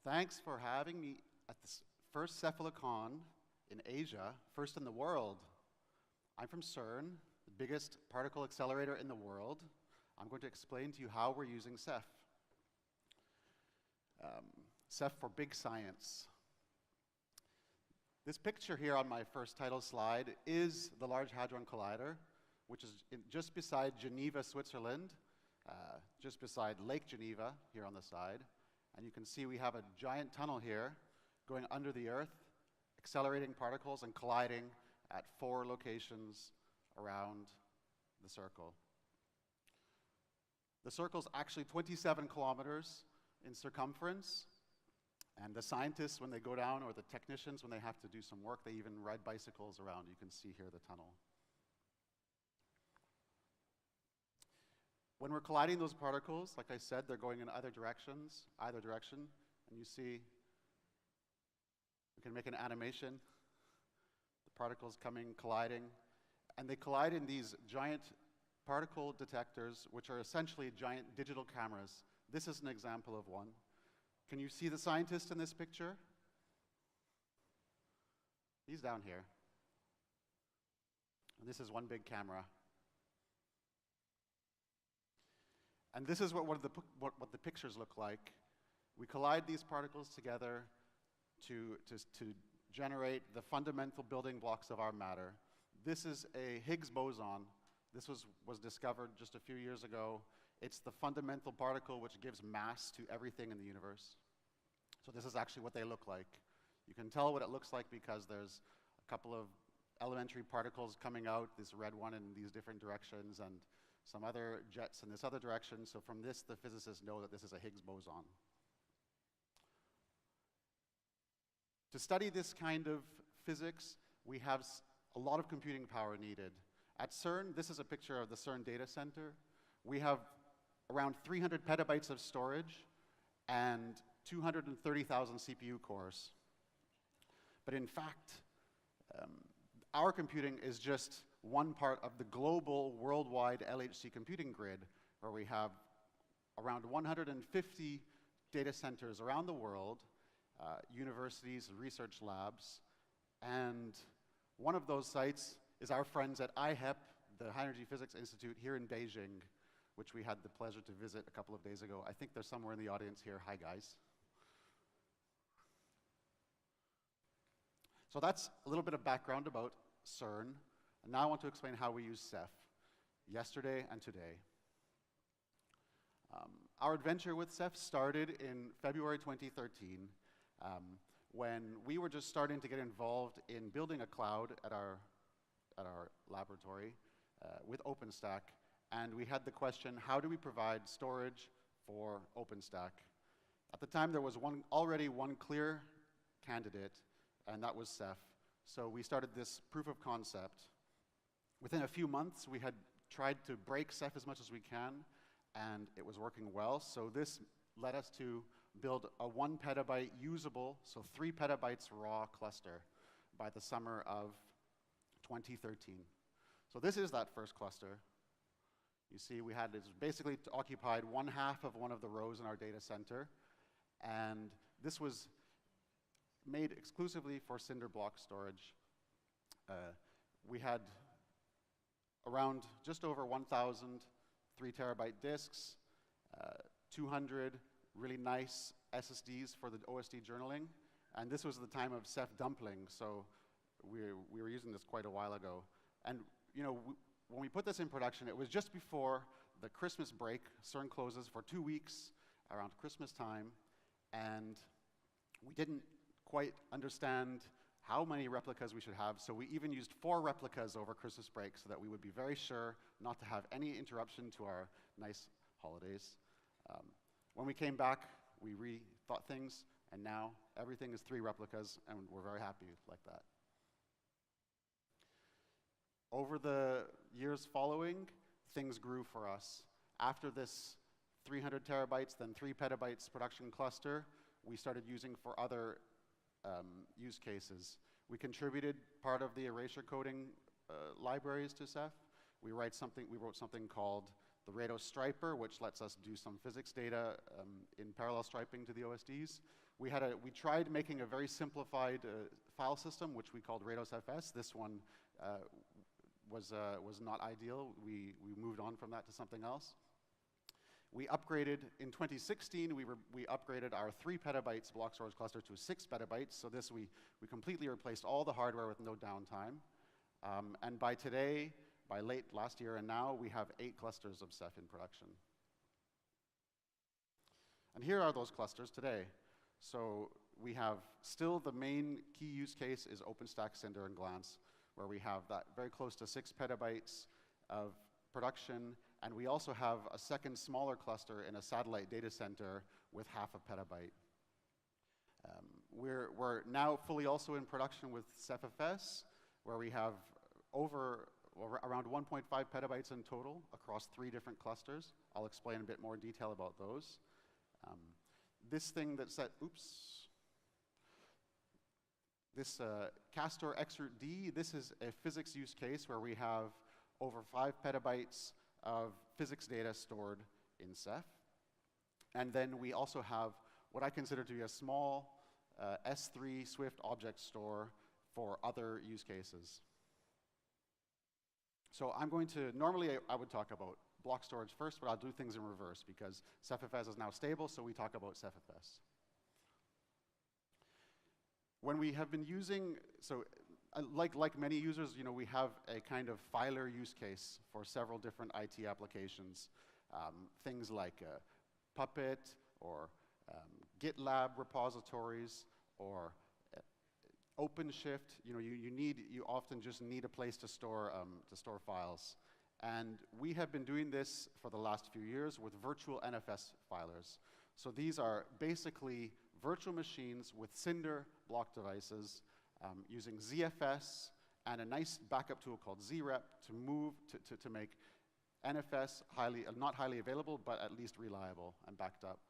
Thanks for having me at the first Cephalocon in Asia, first in the world. I'm from CERN, the biggest particle accelerator in the world. I'm going to explain to you how we're using Ceph. Ceph for big science. This picture here on my first title slide is the Large Hadron Collider, which is just beside Geneva, Switzerland, just beside Lake Geneva here on the side. And you can see we have a giant tunnel here going under the Earth, accelerating particles and colliding at 4 locations around the circle. The circle's actually 27 kilometers in circumference, and the scientists, when they go down, or the technicians, when they have to do some work, they even ride bicycles around. You can see here the tunnel. When we're colliding those particles, like I said, they're going in either direction, and you see, we can make an animation, the particles coming, colliding, and they collide in these giant particle detectors, which are essentially giant digital cameras. This is an example of one. Can you see the scientist in this picture? He's down here. And this is one big camera. And this is what the pictures look like. We collide these particles together to generate the fundamental building blocks of our matter. This is a Higgs Boson. This was discovered just a few years ago. It's the fundamental particle which gives mass to everything in the universe. So this is actually what they look like. You can tell what it looks like because there's a couple of elementary particles coming out, this red one in these different directions, and some other jets in this other direction. So from this, the physicists know that this is a Higgs boson. To study this kind of physics, we have a lot of computing power needed. At CERN, this is a picture of the CERN data center. We have around 300 petabytes of storage and 230,000 CPU cores. But in fact, our computing is just one part of the global worldwide LHC computing grid, where we have around 150 data centers around the world, universities and research labs, and one of those sites is our friends at IHEP, the High Energy Physics Institute here in Beijing, which we had the pleasure to visit a couple of days ago. I think they're somewhere in the audience here. Hi, guys. So that's a little bit of background about CERN. And now I want to explain how we use Ceph, yesterday and today. Our adventure with Ceph started in February 2013, when we were just starting to get involved in building a cloud at our laboratory with OpenStack. And we had the question, how do we provide storage for OpenStack? At the time, there was already one clear candidate, and that was Ceph. So we started this proof of concept. Within a few months, we had tried to break Ceph as much as we can, and it was working well. So this led us to build a 1 petabyte usable, so 3 petabytes raw cluster by the summer of 2013. So this is that first cluster. You see, it basically occupied 1/2 of one of the rows in our data center, and this was made exclusively for cinder block storage. We had around just over 1,000 3 terabyte disks, 200 really nice SSDs for the OSD journaling, and this was the time of Ceph dumpling, so we were using this quite a while ago. And you know, when we put this in production, it was just before the Christmas break. CERN closes for 2 weeks around Christmas time, and we didn't quite understand how many replicas we should have, so we even used 4 replicas over Christmas break so that we would be very sure not to have any interruption to our nice holidays. When we came back, we rethought things, and now everything is 3 replicas, and we're very happy like that. Over the years following, things grew for us. After this 300 terabytes, then 3 petabytes production cluster, we started using for other use cases. We contributed part of the erasure coding libraries to Ceph. We wrote something called the Rathaus Striper, which lets us do some physics data in parallel striping to the OSDs. we tried making a very simplified file system, which we called Rathaus FS. This one was not ideal. We moved on from that to something else. We upgraded, in 2016, we upgraded our 3 petabytes block storage cluster to 6 petabytes. So this, we completely replaced all the hardware with no downtime. And by today, by late last year and now, we have 8 clusters of Ceph in production. And here are those clusters today. So we have still the main key use case is OpenStack, Cinder, and Glance, where we have that very close to 6 petabytes of production. And we also have a second smaller cluster in a satellite data center with half a petabyte. We're now fully also in production with CephFS, where we have around 1.5 petabytes in total across 3 different clusters. I'll explain a bit more detail about those. This thing that said, this Castor XRD, this is a physics use case where we have over 5 petabytes of physics data stored in Ceph. And then we also have what I consider to be a small S3 Swift object store for other use cases. So I'm going to, normally I would talk about block storage first, but I'll do things in reverse because CephFS is now stable, so we talk about CephFS. When we have been using, so like many users, we have a kind of filer use case for several different IT applications. Things like Puppet or GitLab repositories or OpenShift. You often just need a place to store files. And we have been doing this for the last few years with virtual NFS filers. So these are basically virtual machines with Cinder block devices using ZFS and a nice backup tool called ZREP to make NFS not highly available, but at least reliable and backed up.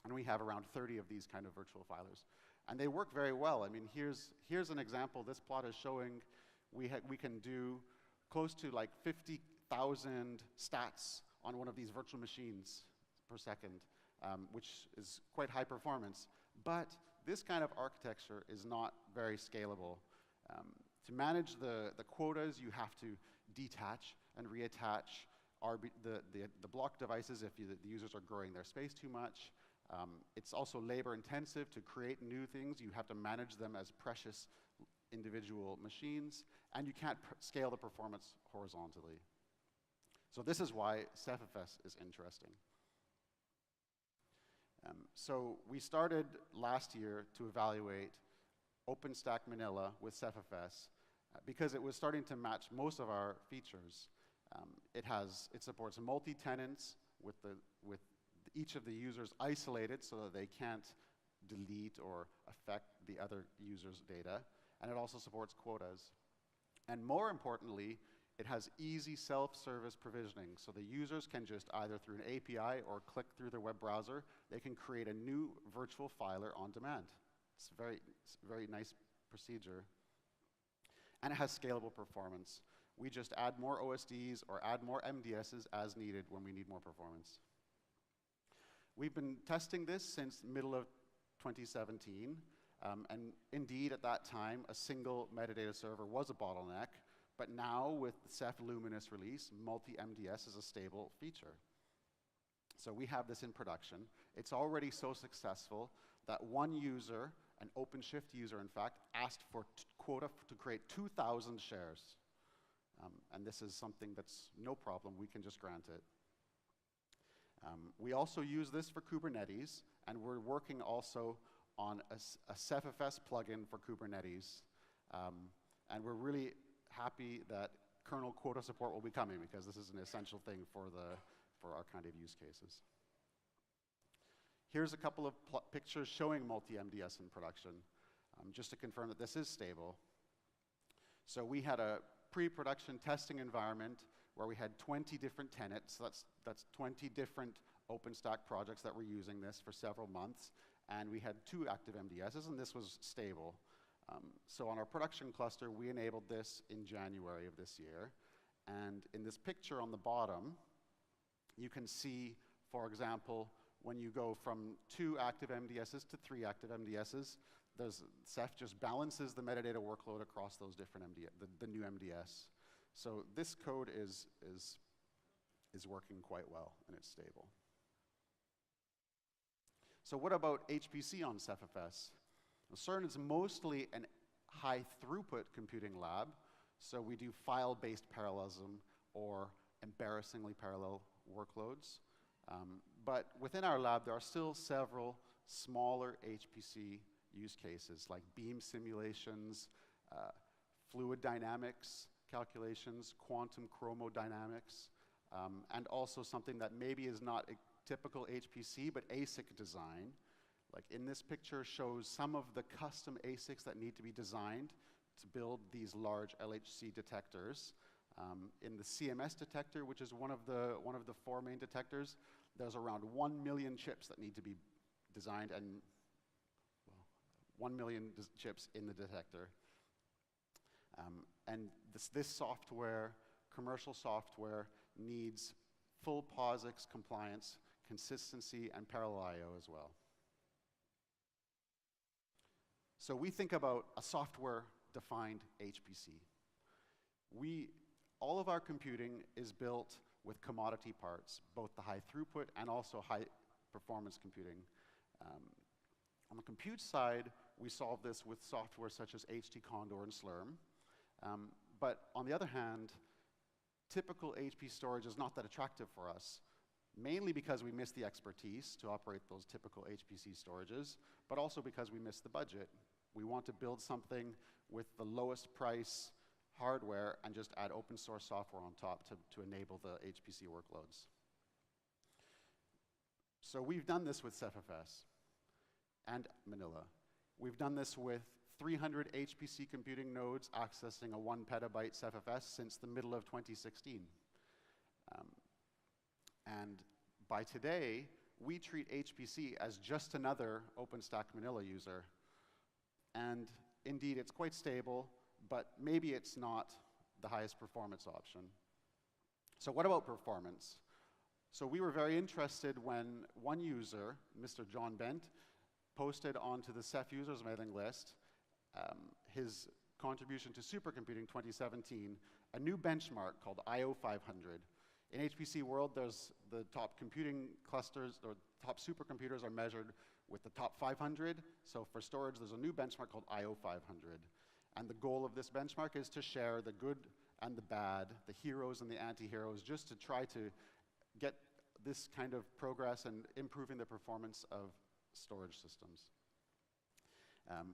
And we have around 30 of these kind of virtual filers. And they work very well. I mean, here's an example. This plot is showing we can do close to like 50,000 stats on one of these virtual machines per second, which is quite high performance. But this kind of architecture is not very scalable. To manage the quotas, you have to detach and reattach the block devices if the users are growing their space too much. It's also labor intensive to create new things. You have to manage them as precious individual machines, and you can't scale the performance horizontally. So this is why CephFS is interesting. So we started last year to evaluate OpenStack Manila with CephFS because it was starting to match most of our features. It supports multi-tenants with each of the users isolated so that they can't delete or affect the other user's data. And it also supports quotas. And more importantly, it has easy self-service provisioning. So the users can just either through an API or click through their web browser, they can create a new virtual filer on demand. It's a very nice procedure. And it has scalable performance. We just add more OSDs or add more MDSs as needed when we need more performance. We've been testing this since the middle of 2017. And indeed, at that time, a single metadata server was a bottleneck. But now, with the Ceph Luminous release, multi-MDS is a stable feature. So we have this in production. It's already so successful that one user, an OpenShift user, in fact, asked for quota to create 2,000 shares. And this is something that's no problem. We can just grant it. We also use this for Kubernetes, and we're working also on a CephFS plugin for Kubernetes. And we're really happy that kernel quota support will be coming because this is an essential thing for our kind of use cases. Here's a couple of pictures showing multi-MDS in production, just to confirm that this is stable. So we had a pre-production testing environment where we had 20 different tenants. So that's 20 different OpenStack projects that were using this for several months. And we had 2 active MDSs, and this was stable. So on our production cluster, we enabled this in January of this year. And in this picture on the bottom, you can see, for example, when you go from 2 active MDSs to 3 active MDSs, Ceph just balances the metadata workload across those different the new MDS. So this code is working quite well, and it's stable. So what about HPC on CephFS? CERN is mostly a high throughput computing lab, so we do file-based parallelism or embarrassingly parallel workloads. But within our lab, there are still several smaller HPC use cases like beam simulations, fluid dynamics calculations, quantum chromodynamics, and also something that maybe is not a typical HPC, but ASIC design. Like in this picture shows some of the custom ASICs that need to be designed to build these large LHC detectors. In the CMS detector, which is one of the 4 main detectors, there's around 1 million chips that need to be designed, and well, 1 million chips in the detector. And this software, commercial software, needs full POSIX compliance, consistency, and parallel I/O as well. So we think about a software-defined HPC. All of our computing is built with commodity parts, both the high throughput and also high performance computing. On the compute side, we solve this with software such as htCondor and Slurm. But on the other hand, typical HP storage is not that attractive for us, mainly because we miss the expertise to operate those typical HPC storages, but also because we miss the budget. We want to build something with the lowest price hardware and just add open source software on top to enable the HPC workloads. So we've done this with CephFS and Manila. We've done this with 300 HPC computing nodes accessing a 1 petabyte CephFS since the middle of 2016. And by today, we treat HPC as just another OpenStack Manila user. And indeed, it's quite stable, but maybe it's not the highest performance option. So what about performance? So we were very interested when one user, Mr. John Bent, posted onto the Ceph users mailing list his contribution to supercomputing 2017, a new benchmark called IO 500. In HPC world, there's the top computing clusters, or top supercomputers are measured with the top 500. So for storage, there's a new benchmark called IO 500. And the goal of this benchmark is to share the good and the bad, the heroes and the anti-heroes, just to try to get this kind of progress and improving the performance of storage systems.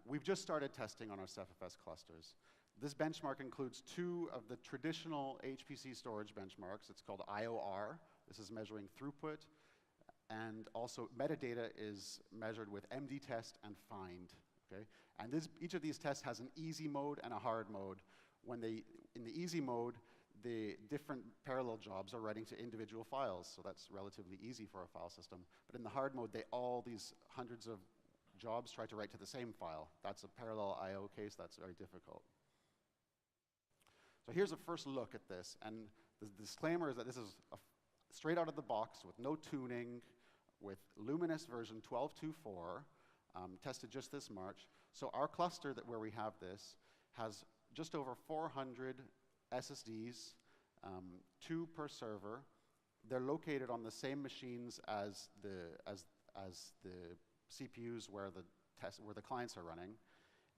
We've just started testing on our CephFS clusters. This benchmark includes 2 of the traditional HPC storage benchmarks. It's called IOR. This is measuring throughput. And also metadata is measured with MD-test and find. Okay? And each of these tests has an easy mode and a hard mode. In the easy mode, the different parallel jobs are writing to individual files, so that's relatively easy for a file system. But in the hard mode, all these hundreds of jobs try to write to the same file. That's a parallel I/O case. That's very difficult. So here's a first look at this, and the disclaimer is that this is straight out of the box with no tuning, with Luminous version 12.2.4, tested just this March. So our cluster where we have this has just over 400 SSDs, 2 per server. They're located on the same machines as the CPUs where the clients are running.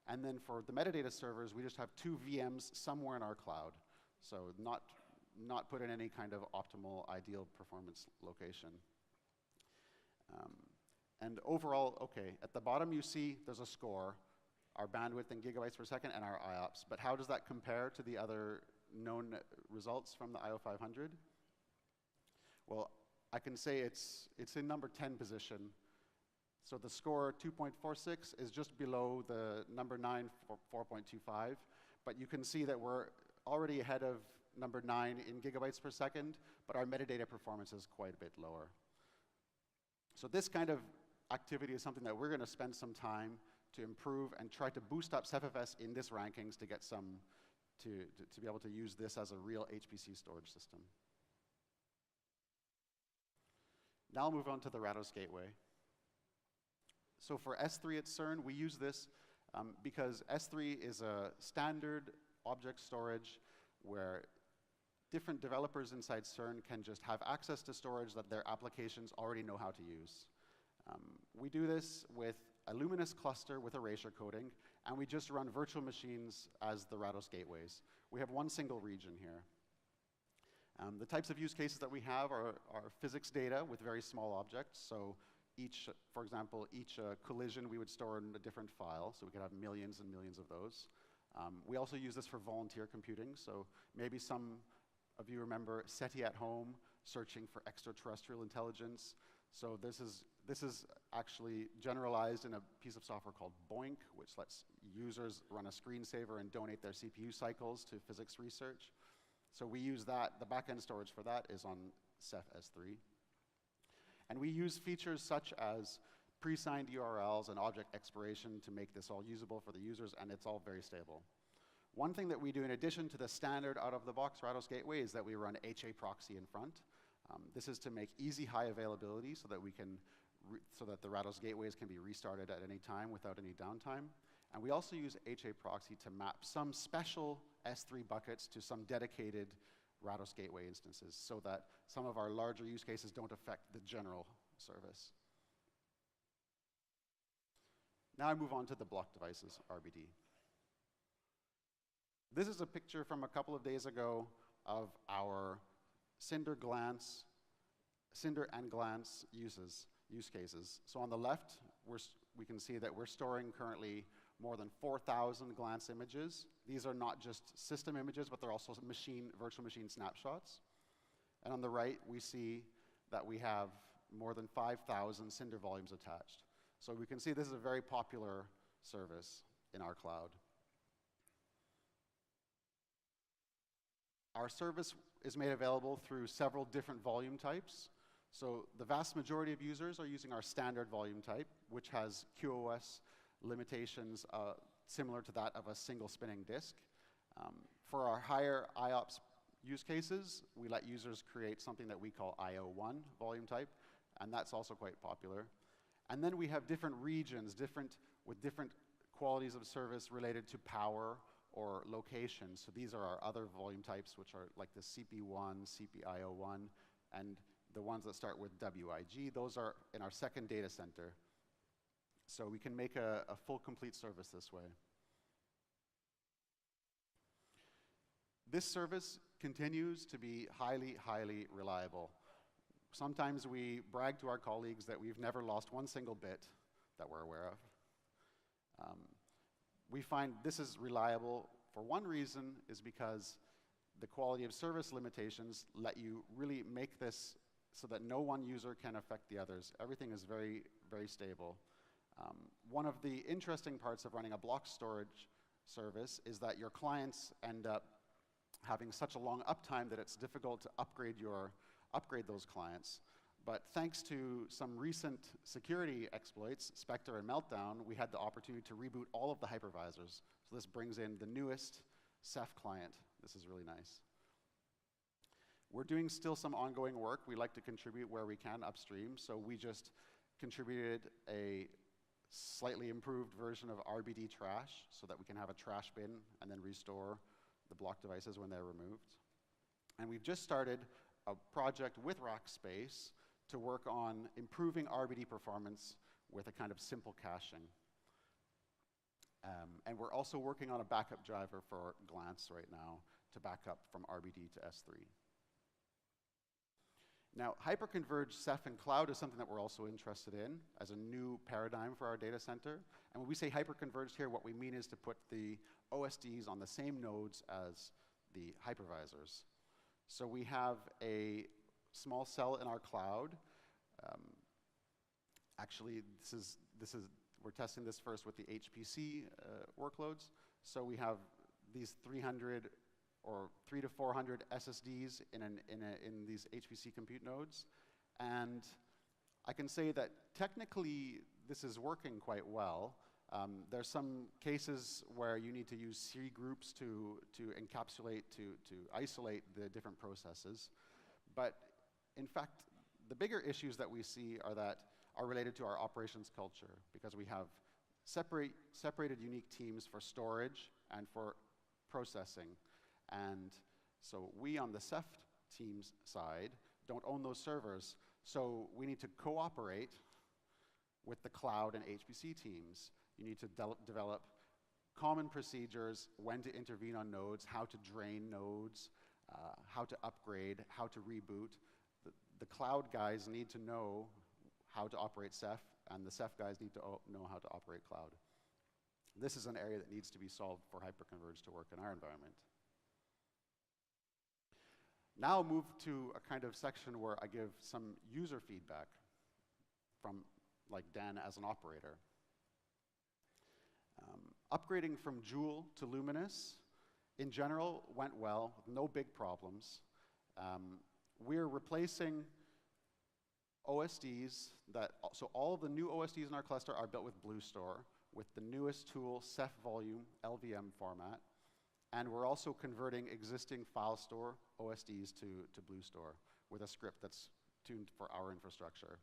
And then for the metadata servers, we just have 2 VMs somewhere in our cloud. So not put in any kind of optimal, ideal performance location. And overall, okay, at the bottom you see there's a score, our bandwidth in gigabytes per second and our IOPS. But how does that compare to the other known results from the IO 500? Well, I can say it's in number 10 position. So the score 2.46 is just below the number 9 for 4.25. But you can see that we're already ahead of number 9 in gigabytes per second, but our metadata performance is quite a bit lower. So this kind of activity is something that we're going to spend some time to improve and try to boost up CephFS in this rankings to get to be able to use this as a real HPC storage system. Now I'll move on to the Rathaus Gateway. So for S3 at CERN, we use this because S3 is a standard object storage where different developers inside CERN can just have access to storage that their applications already know how to use. We do this with a luminous cluster with erasure coding, and we just run virtual machines as the Rathaus gateways. We have one single region here. The types of use cases that we have are physics data with very small objects. So each, for example, each collision we would store in a different file, so we could have millions and millions of those. We also use this for volunteer computing. So maybe some of you remember SETI at home searching for extraterrestrial intelligence. So this is actually generalized in a piece of software called BOINC, which lets users run a screensaver and donate their CPU cycles to physics research. So we use that. The backend storage for that is on Ceph S3. And we use features such as pre-signed URLs and object expiration to make this all usable for the users, and it's all very stable. One thing that we do in addition to the standard out-of-the-box Rathaus Gateway is that we run HA proxy in front. This is to make easy high availability so that so that the Rathaus gateways can be restarted at any time without any downtime. And we also use HA proxy to map some special S3 buckets to some dedicated Rathaus gateway instances so that some of our larger use cases don't affect the general service. Now I move on to the block devices, RBD. This is a picture from a couple of days ago of our Cinder and glance use cases. So on the left, we can see that we're storing currently more than 4,000 glance images. These are not just system images, but they're also virtual machine snapshots. And on the right, we see that we have more than 5,000 Cinder volumes attached. So we can see this is a very popular service in our cloud. Our service is made available through several different volume types. So the vast majority of users are using our standard volume type, which has QoS limitations similar to that of a single spinning disk. For our higher IOPS use cases, we let users create something that we call IO1 volume type, and that's also quite popular. And then we have different regions, with different qualities of service related to power or location. So these are our other volume types, which are like the CP1, CPIO1, and the ones that start with WIG. Those are in our second data center. So we can make a full, complete service this way. This service continues to be highly, highly reliable. Sometimes we brag to our colleagues that we've never lost one single bit that we're aware of. We find this is reliable for one reason, is because the quality of service limitations let you really make this so that no one user can affect the others. Everything is very, very stable. One of the interesting parts of running a block storage service is that your clients end up having such a long uptime that it's difficult to upgrade those clients. But thanks to some recent security exploits, Spectre and Meltdown, we had the opportunity to reboot all of the hypervisors. So this brings in the newest Ceph client. This is really nice. We're doing still some ongoing work. We like to contribute where we can upstream. So we just contributed a slightly improved version of RBD trash so that we can have a trash bin and then restore the block devices when they're removed. And we've just started a project with Rackspace to work on improving RBD performance with a kind of simple caching. And we're also working on a backup driver for Glance right now to back up from RBD to S3. Now, Hyper-Converged Sef in cloud is something that we're also interested in as a new paradigm for our data center. And when we say hyper-converged here, what we mean is to put the OSDs on the same nodes as the hypervisors. So we have a small cell in our cloud. Actually, we're testing this first with the HPC workloads. So we have these 300 or 300 to 400 SSDs in these HPC compute nodes. And I can say that technically this is working quite well. There's some cases where you need to use C groups to encapsulate, to isolate the different processes. But in fact, the bigger issues that we see are related to our operations culture, because we have separated unique teams for storage and for processing. And so we on the Ceph team's side don't own those servers. So we need to cooperate with the cloud and HPC teams. You need to develop common procedures, when to intervene on nodes, how to drain nodes, how to upgrade, how to reboot. The cloud guys need to know how to operate Ceph, and the Ceph guys need to know how to operate cloud. This is an area that needs to be solved for Hyper-Converged to work in our environment. Now move to a kind of section where I give some user feedback from, like, Dan as an operator. Upgrading from Joule to Luminous, in general, went well, no big problems. We're replacing OSDs so all the new OSDs in our cluster are built with BlueStore, with the newest tool, Ceph Volume, LVM format. And we're also converting existing file store OSDs to BlueStore with a script that's tuned for our infrastructure.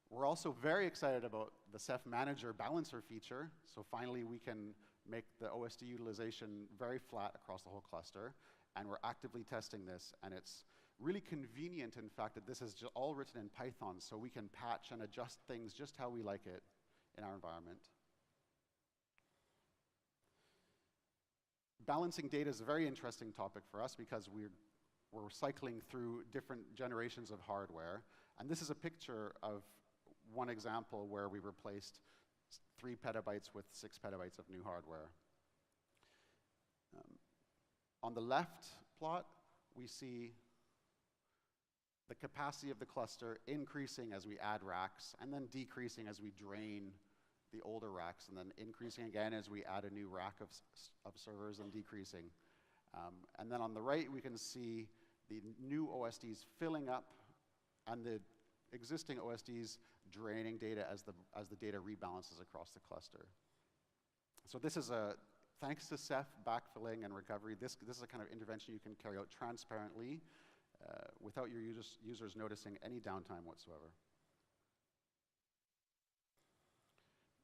We're also very excited about the Ceph Manager Balancer feature. So finally, we can make the OSD utilization very flat across the whole cluster. And we're actively testing this. And it's really convenient, in fact, that this is all written in Python, so we can patch and adjust things just how we like it in our environment. Balancing data is a very interesting topic for us because we're cycling through different generations of hardware. And this is a picture of one example where we replaced 3 petabytes with 6 petabytes of new hardware. On the left plot, we see the capacity of the cluster increasing as we add racks, and then decreasing as we drain the older racks, and then increasing again as we add a new rack of servers, and decreasing. And then on the right, we can see the new OSDs filling up and the existing OSDs draining data as the data rebalances across the cluster. So this is thanks to Ceph backfilling and recovery, this is a kind of intervention you can carry out transparently without your users noticing any downtime whatsoever.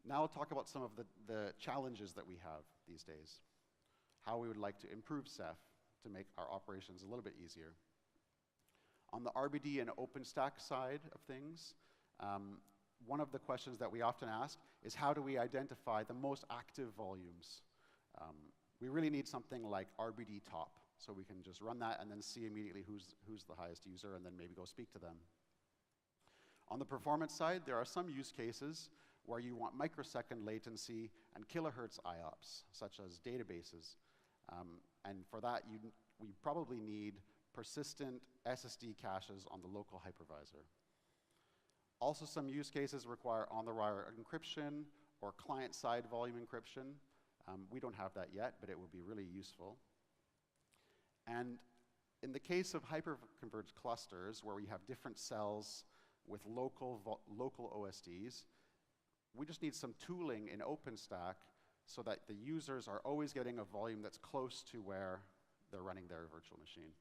Now I'll talk about some of the challenges that we have these days, how we would like to improve Ceph to make our operations a little bit easier. On the RBD and OpenStack side of things, one of the questions that we often ask is, how do we identify the most active volumes? We really need something like RBD top, so we can just run that and then see immediately who's the highest user, and then maybe go speak to them. On the performance side, there are some use cases where you want microsecond latency and kilohertz IOPS, such as databases. And for that, we probably need persistent SSD caches on the local hypervisor. Also, some use cases require on-the-wire encryption or client-side volume encryption. We don't have that yet, but it would be really useful. And in the case of hyper-converged clusters, where we have different cells with local OSDs, we just need some tooling in OpenStack so that the users are always getting a volume that's close to where they're running their virtual machine.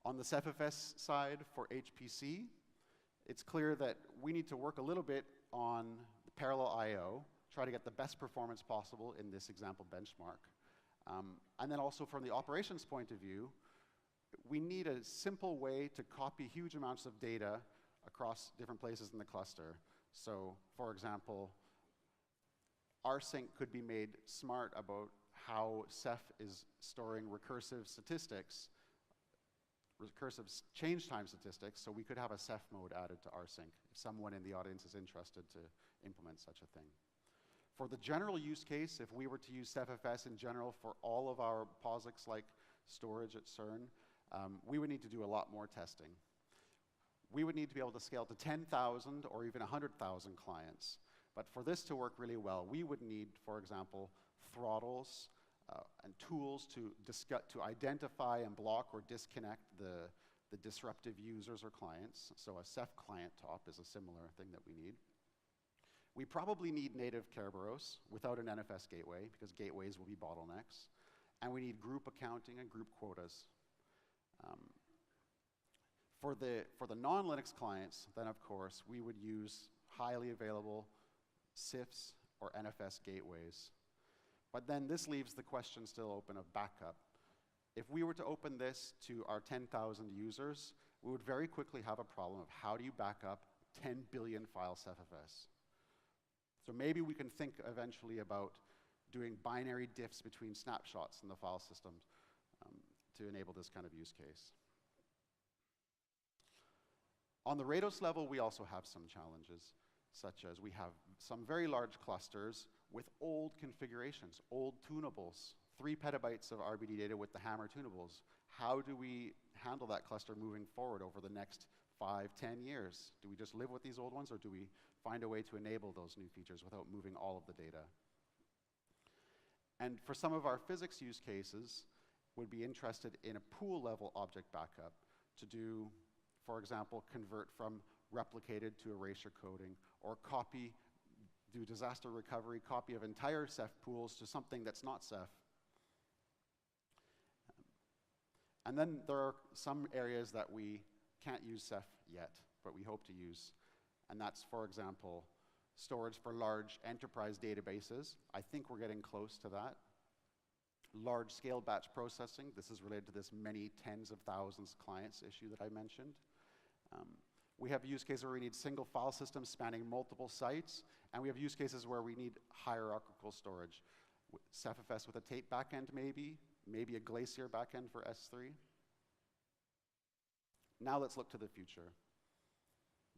On the CephFS side for HPC, it's clear that we need to work a little bit on the parallel I/O, try to get the best performance possible in this example benchmark. And then also from the operations point of view, we need a simple way to copy huge amounts of data across different places in the cluster. So, for example, rsync could be made smart about how Ceph is storing recursive statistics, recursive change time statistics, so we could have a Ceph mode added to rsync if someone in the audience is interested to implement such a thing. For the general use case, if we were to use CephFS in general for all of our POSIX like storage at CERN, we would need to do a lot more testing. We would need to be able to scale to 10,000 or even 100,000 clients. But for this to work really well, we would need, for example, throttles and tools to identify and block or disconnect the disruptive users or clients. So a Ceph client top is a similar thing that we need. We probably need native Kerberos without an NFS gateway, because gateways will be bottlenecks. And we need group accounting and group quotas. For the non-Linux clients, then of course, we would use highly available CIFS or NFS gateways. But then this leaves the question still open of backup. If we were to open this to our 10,000 users, we would very quickly have a problem of how do you back up 10 billion file CFFS. So maybe we can think eventually about doing binary diffs between snapshots in the file system to enable this kind of use case. On the Rathaus level, we also have some challenges, such as we have some very large clusters with old configurations, old tunables, 3 petabytes of RBD data with the hammer tunables. How do we handle that cluster moving forward over the next 5, 10 years? Do we just live with these old ones, or do we find a way to enable those new features without moving all of the data? And for some of our physics use cases, would be interested in a pool level object backup to do, for example, convert from replicated to erasure coding, or do disaster recovery, copy of entire Ceph pools to something that's not Ceph. And then there are some areas that we can't use Ceph yet, but we hope to use. And that's, for example, storage for large enterprise databases. I think we're getting close to that. Large-scale batch processing. This is related to this many tens of thousands clients issue that I mentioned. We have use cases where we need single file systems spanning multiple sites, and we have use cases where we need hierarchical storage. CFFS with a tape backend maybe a Glacier backend for S3. Now let's look to the future.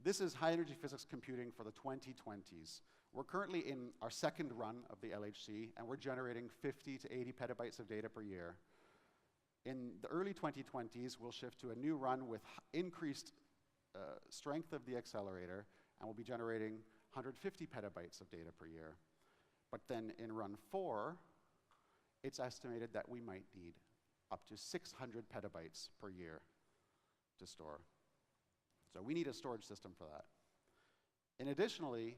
This is high-energy physics computing for the 2020s. We're currently in our second run of the LHC, and we're generating 50 to 80 petabytes of data per year. In the early 2020s, we'll shift to a new run with increased strength of the accelerator, and we'll be generating 150 petabytes of data per year. But then in run 4, it's estimated that we might need up to 600 petabytes per year to store. So we need a storage system for that. And additionally,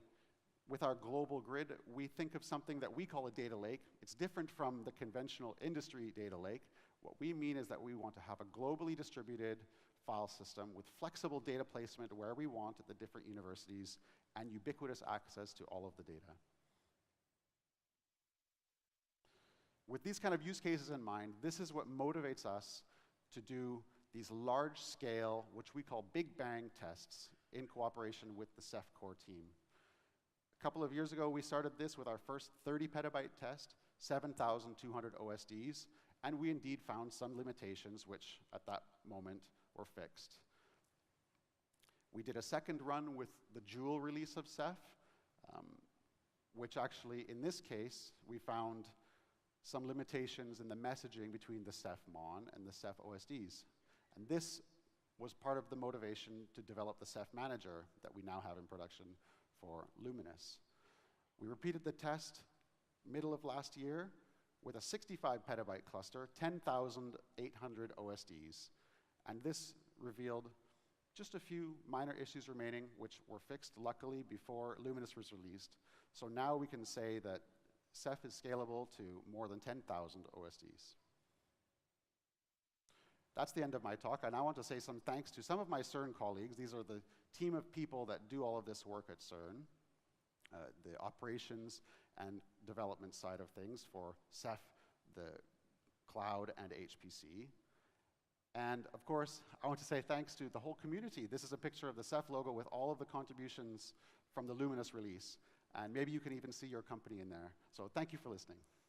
with our global grid, we think of something that we call a data lake. It's different from the conventional industry data lake. What we mean is that we want to have a globally distributed file system with flexible data placement where we want at the different universities and ubiquitous access to all of the data. With these kind of use cases in mind, this is what motivates us to do these large-scale, which we call Big Bang tests, in cooperation with the Ceph core team. A couple of years ago, we started this with our first 30 petabyte test, 7,200 OSDs, and we indeed found some limitations, which at that moment were fixed. We did a second run with the Joule release of Ceph, which actually, in this case, we found some limitations in the messaging between the Ceph Mon and the Ceph OSDs. And this was part of the motivation to develop the Ceph Manager that we now have in production for Luminous. We repeated the test middle of last year with a 65 petabyte cluster, 10,800 OSDs. And this revealed just a few minor issues remaining, which were fixed, luckily, before Luminous was released. So now we can say that Ceph is scalable to more than 10,000 OSDs. That's the end of my talk. I now want to say some thanks to some of my CERN colleagues. These are the team of people that do all of this work at CERN, the operations and development side of things for Ceph, the cloud, and HPC. And of course, I want to say thanks to the whole community. This is a picture of the Ceph logo with all of the contributions from the Luminous release. And maybe you can even see your company in there. So thank you for listening.